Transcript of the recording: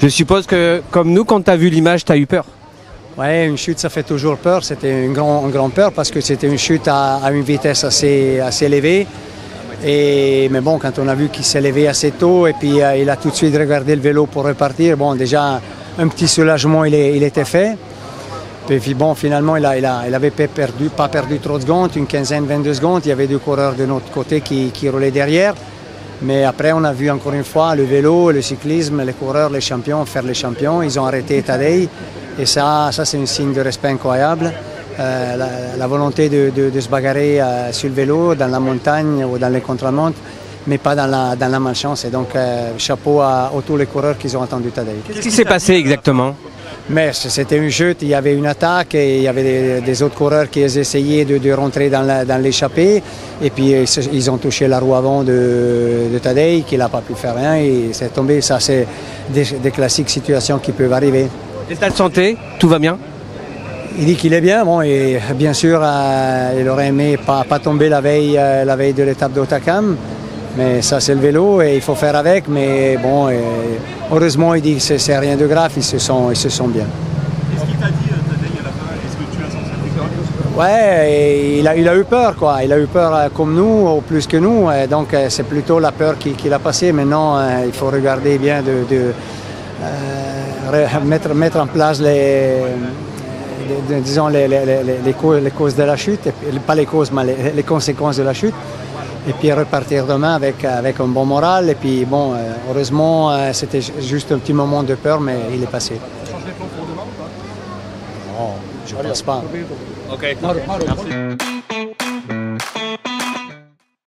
Je suppose que, comme nous, quand tu as vu l'image, tu as eu peur. Ouais, une chute, ça fait toujours peur. C'était une grande peur parce que c'était une chute à une vitesse assez élevée. Mais bon, quand on a vu qu'il s'est levé assez tôt et puis il a tout de suite regardé le vélo pour repartir, bon, déjà un petit soulagement il était fait. Et puis bon, finalement, il avait pas perdu trop de secondes, une quinzaine, 22 secondes. Il y avait deux coureurs de notre côté qui roulaient derrière. Mais après, on a vu encore une fois le vélo, le cyclisme, les coureurs, les champions faire les champions. Ils ont arrêté Tadej. Et ça c'est un signe de respect incroyable. La volonté de se bagarrer sur le vélo, dans la montagne ou dans les contre-la-montre, mais pas dans la malchance. Et donc, chapeau à tous les coureurs qui ont attendu Tadej. Qu'est-ce qui s'est passé exactement? Mais c'était une chute, il y avait une attaque et il y avait des autres coureurs qui essayaient de rentrer dans l'échappée. Et puis ils ont touché la roue avant de Tadej, qui n'a pas pu faire rien et c'est tombé. Ça, c'est des classiques situations qui peuvent arriver. L'état de santé, tout va bien? Il dit qu'il est bien, bon, et bien sûr, il aurait aimé pas tomber la veille de l'étape d'Hautacam. Mais ça, c'est le vélo et il faut faire avec. Mais bon, heureusement, il dit que c'est rien de grave, ils se sont bien. Est-ce qu'il t'a dit, Tadej, à la fin, est-ce que tu as senti un peu peur? Ouais, il a eu peur, quoi. Il a eu peur comme nous, ou plus que nous. Donc, c'est plutôt la peur qu'il a passée. Maintenant, il faut regarder bien mettre en place disons les causes de la chute, pas les causes, mais les conséquences de la chute. Et puis repartir demain avec un bon moral. Et puis bon, heureusement, c'était juste un petit moment de peur, mais il est passé. Tu changes les plans pour demain ou pas? Non, je ne pense pas. Ok. Merci.